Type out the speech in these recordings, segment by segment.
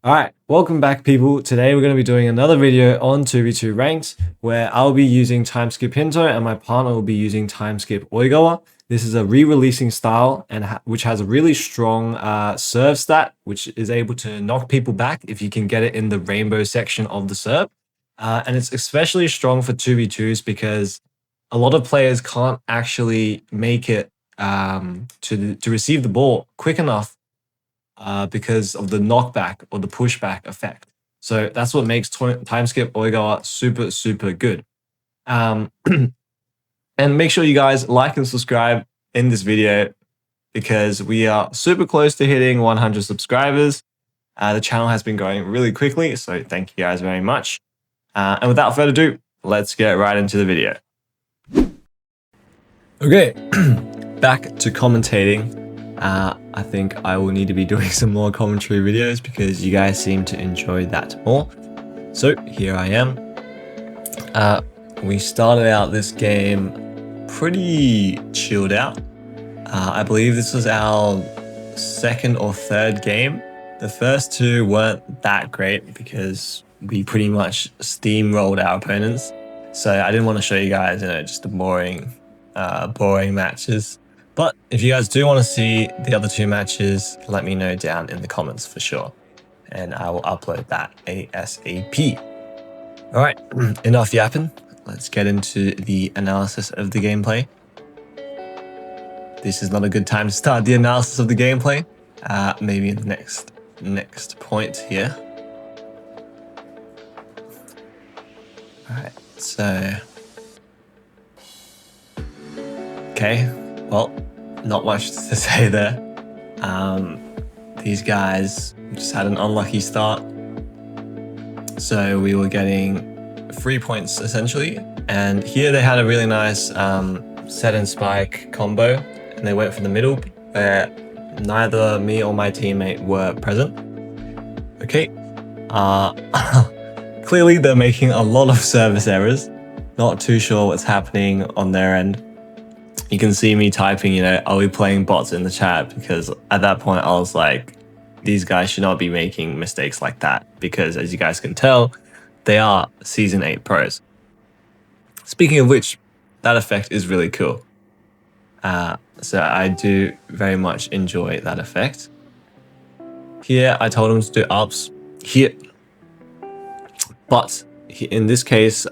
Alright, welcome back people. Today we're going to be doing another video on 2v2 ranks where I'll be using timeskip Hinto and my partner will be using timeskip Oigawa. This is a re-releasing style and which has a really strong serve stat, which is able to knock people back if you can get it in the rainbow section of the serve. And it's especially strong for 2v2s because a lot of players can't actually make it to receive the ball quick enough because of the knockback or the pushback effect. So that's what makes timeskip Oigawa super good. And make sure you guys like and subscribe in this video because we are super close to hitting 100 subscribers. The channel has been growing really quickly, so thank you guys very much. And without further ado, let's get right into the video. Okay, back to commentating. I think I will need to be doing some more commentary videos because you guys seem to enjoy that more. So here I am. We started out this game pretty chilled out. I believe this was our second or third game. The first two weren't that great because we pretty much steamrolled our opponents. So I didn't want to show you guys, just the boring matches. But if you guys do want to see the other two matches, let me know down in the comments for sure. And I will upload that ASAP. All right, enough yapping. Let's get into the analysis of the gameplay. This is not a good time to start the analysis of the gameplay. Maybe in the next point here. All right, so. Okay, well, not much to say there. These guys just had an unlucky start. So we were getting 3 points essentially. And here they had a really nice set and spike combo. And they went for the middle where neither me or my teammate were present. Okay. Clearly they're making a lot of service errors. Not too sure what's happening on their end. You can see me typing, are we playing bots in the chat? Because at that point I was like, these guys should not be making mistakes like that. Because as you guys can tell, they are Season 8 pros. Speaking of which, that effect is really cool. So I do very much enjoy that effect. Here, I told him to do ups. Here. But in this case,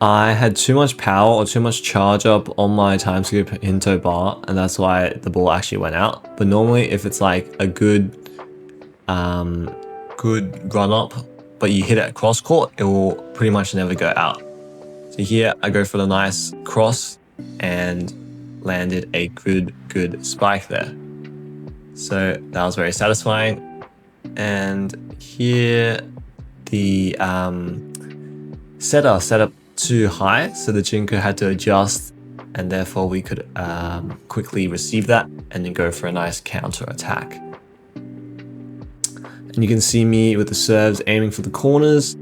I had too much power or too much charge up on my timeskip Hinto bar, and that's why the ball actually went out. But normally if it's like a good run up, but you hit it cross court, it will pretty much never go out. So here I go for the nice cross and landed a good spike there. So that was very satisfying. And here the setter set up too high, so the Jinko had to adjust, and therefore we could quickly receive that and then go for a nice counter attack. And you can see me with the serves aiming for the corners.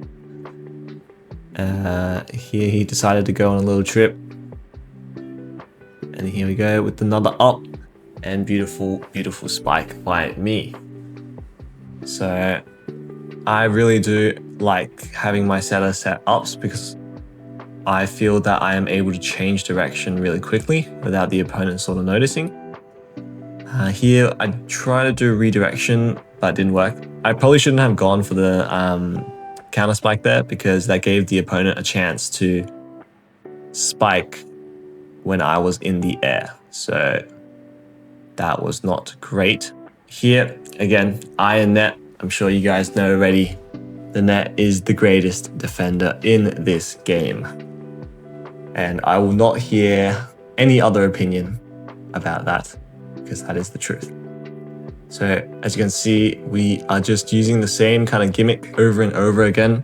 Here he decided to go on a little trip, and here we go with another up and beautiful spike by me. So I really do like having my setter set ups because I feel that I am able to change direction really quickly without the opponent sort of noticing. Here I try to do redirection, but it didn't work. I probably shouldn't have gone for the counter spike there because that gave the opponent a chance to spike when I was in the air. So that was not great. Here, again, iron net. I'm sure you guys know already. The net is the greatest defender in this game. And I will not hear any other opinion about that because that is the truth. So as you can see, we are just using the same kind of gimmick over and over again.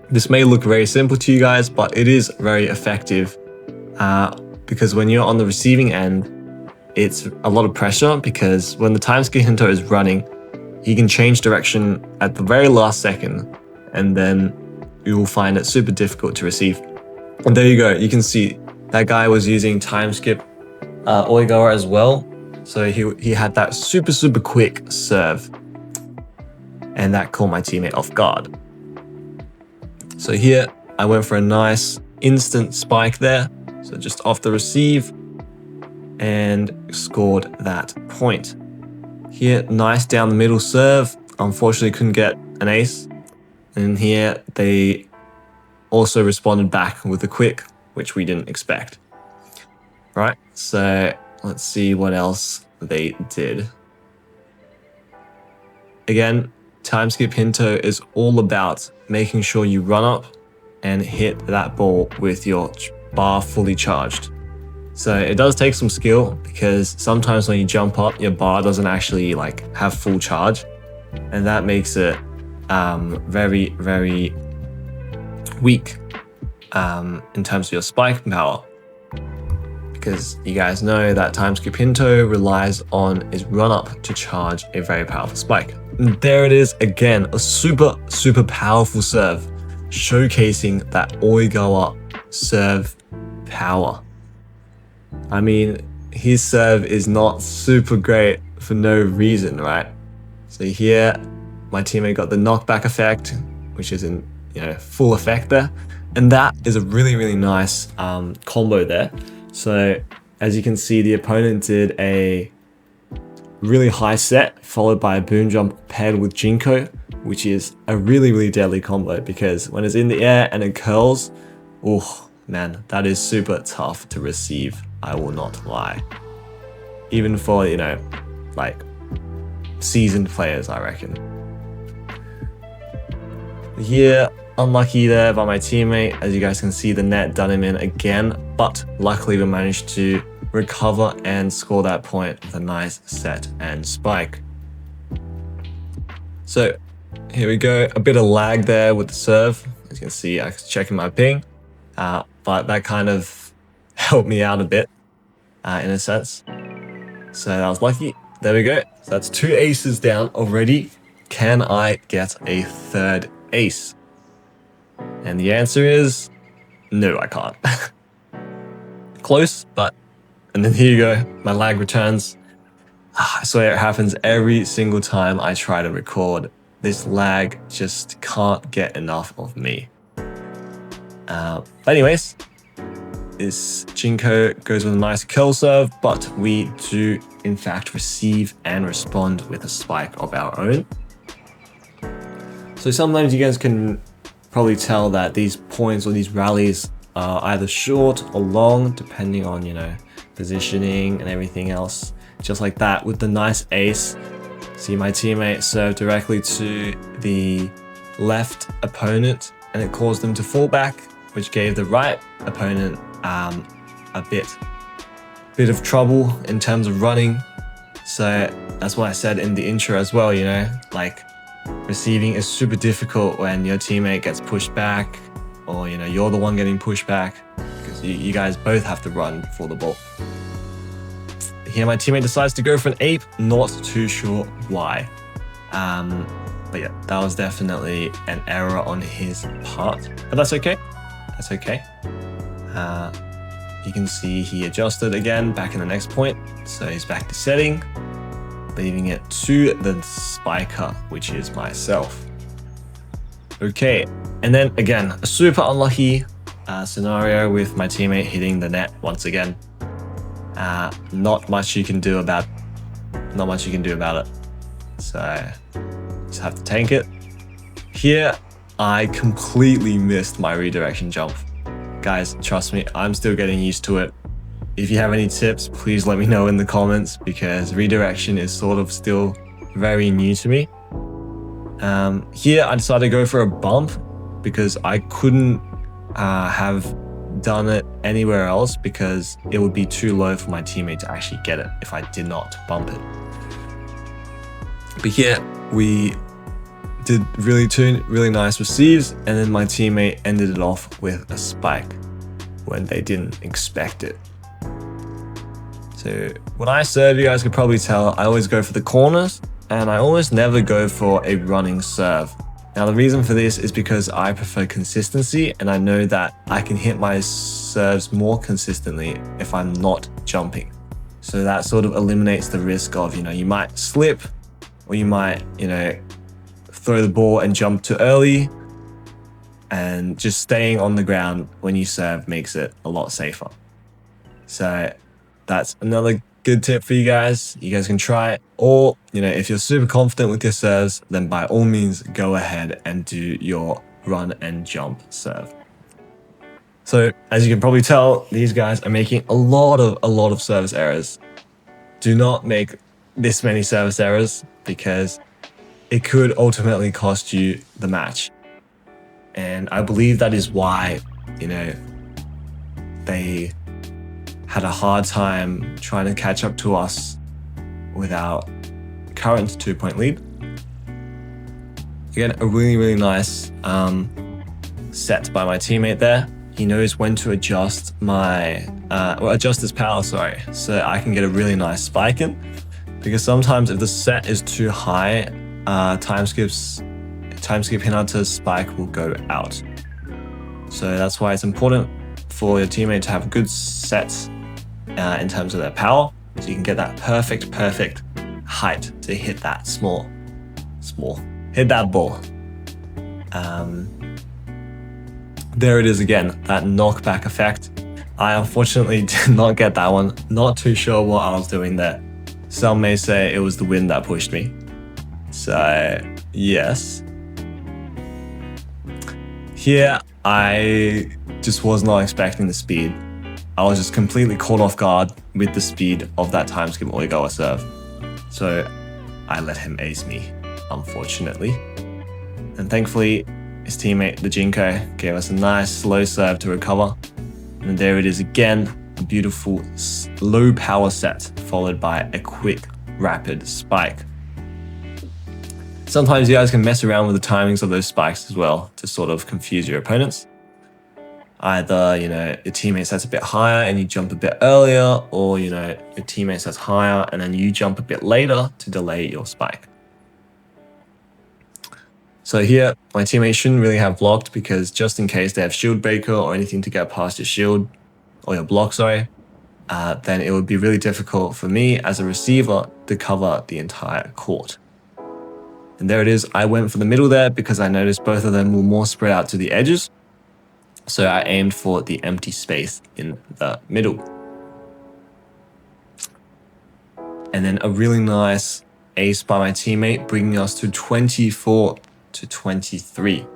This may look very simple to you guys, but it is very effective because when you're on the receiving end, it's a lot of pressure because when the timeskip Hinto is running, he can change direction at the very last second, and then you will find it super difficult to receive. And there you go. You can see that guy was using timeskip Oigawa as well. So he had that super quick serve. and that caught my teammate off guard. So here I went for a nice instant spike there, so just off the receive, and scored that point. Here, nice down the middle serve. Unfortunately, couldn't get an ace. And here they also responded back with a quick, which we didn't expect. Right, so let's see what else they did. Again, time skip Hinto is all about making sure you run up and hit that ball with your bar fully charged. So it does take some skill, because sometimes when you jump up, your bar doesn't actually like have full charge, and that makes it very, very weak in terms of your spike power. Because you guys know that time skip Hinto relies on his run up to charge a very powerful spike. And there it is again, a super powerful serve, showcasing that oi go up serve power. I mean, his serve is not super great for no reason, right? So here, my teammate got the knockback effect, which is in full effect there, and that is a really nice combo there. So as you can see, the opponent did a really high set followed by a boom jump paired with Jinko, which is a really deadly combo, because when it's in the air and it curls, oh man, that is super tough to receive. I will not lie. Even for, like seasoned players, I reckon. Here, unlucky there by my teammate. As you guys can see, the net done him in again, but luckily we managed to recover and score that point with a nice set and spike. So here we go, a bit of lag there with the serve. As you can see, I was checking my ping, but that kind of helped me out a bit in a sense. So that was lucky. There we go. So that's 2 aces down already. Can I get a third ace? And the answer is no, I can't. Close, but, and then here you go, my lag returns. I swear it happens every single time I try to record. This lag just can't get enough of me. But anyways, this Jinko goes with a nice curl serve, but we do in fact receive and respond with a spike of our own. So sometimes you guys can probably tell that these points or these rallies are either short or long, depending on, positioning and everything else. Just like that with the nice ace. See, my teammate served directly to the left opponent and it caused them to fall back, which gave the right opponent a bit of trouble in terms of running. So that's what I said in the intro as well, like receiving is super difficult when your teammate gets pushed back, or you're the one getting pushed back, because you guys both have to run for the ball. Here my teammate decides to go for an ape, not too sure why. But yeah, that was definitely an error on his part, but that's okay. That's okay. You can see he adjusted again back in the next point, so he's back to setting, leaving it to the spiker, which is myself. Okay, and then again, a super unlucky scenario with my teammate hitting the net once again. Not much you can do about it. So just have to tank it. Here, I completely missed my redirection jump. Guys, trust me, I'm still getting used to it. If you have any tips, please let me know in the comments, because redirection is sort of still very new to me. Here, I decided to go for a bump because I couldn't have done it anywhere else, because it would be too low for my teammate to actually get it if I did not bump it. But here, we did two really nice receives, and then my teammate ended it off with a spike when they didn't expect it. So when I serve, you guys could probably tell, I always go for the corners, and I almost never go for a running serve. Now the reason for this is because I prefer consistency, and I know that I can hit my serves more consistently if I'm not jumping. So that sort of eliminates the risk of, you might slip, or you might, throw the ball and jump too early. And just staying on the ground when you serve makes it a lot safer. So that's another good tip for you guys. You guys can try it. Or, if you're super confident with your serves, then by all means, go ahead and do your run and jump serve. So as you can probably tell, these guys are making a lot of service errors. Do not make this many service errors because it could ultimately cost you the match. And I believe that is why, they had a hard time trying to catch up to us with our current 2-point lead. Again, a really nice set by my teammate there. He knows when to adjust adjust his power, so I can get a really nice spike in. Because sometimes if the set is too high, time skip Hinata's spike will go out. So that's why it's important for your teammate to have good sets in terms of their power, so you can get that perfect height to hit that hit that ball. There it is again, that knockback effect. I unfortunately did not get that one. Not too sure what I was doing there. Some may say it was the wind that pushed me. So, yes. Here, I just was not expecting the speed. I was just completely caught off guard with the speed of that time skip Oigawa serve. So, I let him ace me, unfortunately. And thankfully, his teammate, the Jinko, gave us a nice slow serve to recover. And there it is again, a beautiful low power set followed by a quick, rapid spike. Sometimes you guys can mess around with the timings of those spikes as well to sort of confuse your opponents. Either, your teammate sets a bit higher and you jump a bit earlier, or, your teammate sets higher and then you jump a bit later to delay your spike. So here, my teammate shouldn't really have blocked because just in case they have shield breaker or anything to get past your shield, or your block, then it would be really difficult for me as a receiver to cover the entire court. And there it is. I went for the middle there because I noticed both of them were more spread out to the edges. So I aimed for the empty space in the middle. And then a really nice ace by my teammate, bringing us to 24-23.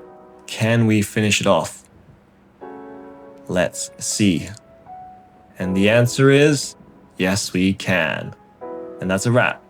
Can we finish it off? Let's see. And the answer is, yes, we can. And that's a wrap.